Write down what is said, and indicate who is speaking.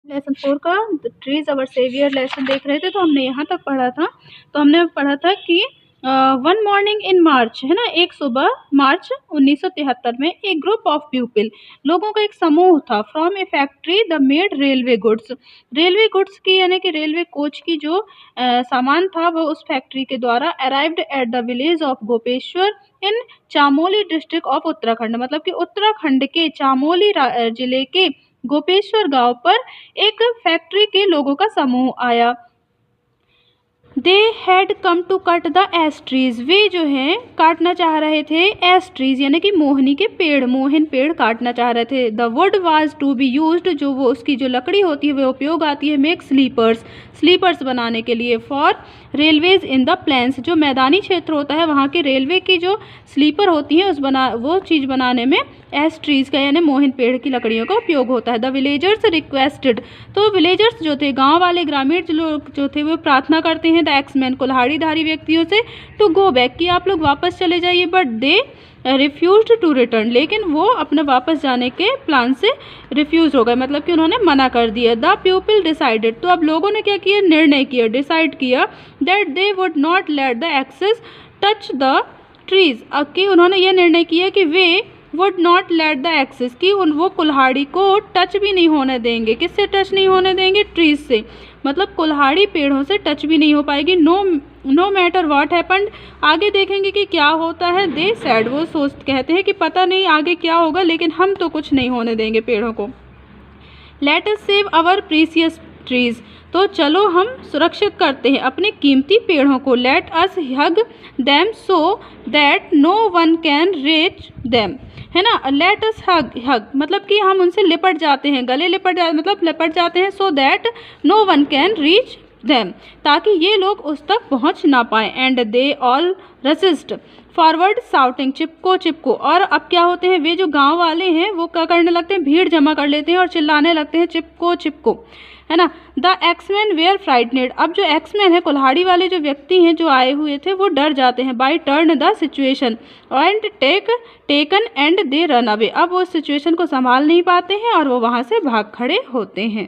Speaker 1: Lesson 4 का the trees our saviour lesson देख रहे थे, तो हमने यहाँ तक पढ़ा था। तो हमने पढ़ा था कि वन मॉर्निंग इन मार्च, है ना, एक सुबह मार्च 1973 में एक ग्रुप ऑफ पीपल, लोगों का एक समूह था, from A factory the made railway goods की, यानी कि रेलवे कोच की जो सामान था वो उस फैक्ट्री के द्वारा arrived at the village of Gopeshwar in Chamoli district of Uttarakhand, मतलब कि उत्तराखंड के चामोली जिले के गोपेश्वर गांव पर एक फैक्ट्री के लोगों का समूह आया। They had come to cut the ash trees, वे जो हैं काटना चाह रहे थे एस ट्रीज, यानी कि मोहनी के पेड़, मोहन पेड़ काटना चाह रहे थे। The wood was to be used, जो वो उसकी जो लकड़ी होती है वो उपयोग आती है मेक स्लीपर्स बनाने के लिए, for railways in the plains, जो मैदानी क्षेत्र होता है वहाँ की रेलवे की जो स्लीपर होती है वो चीज़ बनाने में एस ट्रीज का यानी मोहन पेड़ की लकड़ियों का उपयोग होता है। द विलेजर्स रिक्वेस्टेड, तो विलेजर्स जो थे, गांव वाले ग्रामीण लोग जो थे, वो प्रार्थना करते हैं द एक्समैन, कुल्हाड़ीधारी व्यक्तियों से, टू गो बैक, कि आप लोग वापस चले जाइए, but they refused to return, लेकिन वो अपने वापस जाने के प्लान से रिफ्यूज हो गए, मतलब कि उन्होंने मना कर दिया। द पीपल डिसाइडेड, तो अब लोगों ने क्या किया, निर्णय किया, डिसाइड किया, that they would not let the axes touch the trees, कि उन्होंने ये निर्णय किया कि वे would not let the axes, कि वो कुल्हाड़ी को टच भी नहीं होने देंगे। किससे टच नहीं होने देंगे, ट्रीज से, मतलब कुल्हाड़ी पेड़ों से टच भी नहीं हो पाएगी। नो मैटर व्हाट हैपेंड, आगे देखेंगे कि क्या होता है। दे सैड, वो कहते हैं कि पता नहीं आगे क्या होगा, लेकिन हम तो कुछ नहीं होने देंगे पेड़ों को। Let us save our precious trees, तो चलो हम सुरक्षित करते हैं अपने कीमती पेड़ों को। Let us hug them so that no one can reach them, है ना। लेट अस हग मतलब कि हम उनसे लिपट जाते हैं, गले मतलब लिपट जाते हैं, so that no one can reach them, ताकि ये लोग उस तक पहुंच ना पाए। And they all resist forward shouting, Chipko, और अब क्या होते हैं, वे जो गांव वाले हैं वो क्या करने लगते हैं, भीड़ जमा कर लेते हैं और चिल्लाने लगते हैं चिपको, है ना। द एक्समैन वेयर फ्राइटनेड, अब जो एक्समैन है, कुल्हाड़ी वाले जो व्यक्ति हैं जो आए हुए थे, वो डर जाते हैं। By turn the situation and taken and they run away, अब वो सिचुएशन को संभाल नहीं पाते हैं और वो वहाँ से भाग खड़े होते हैं।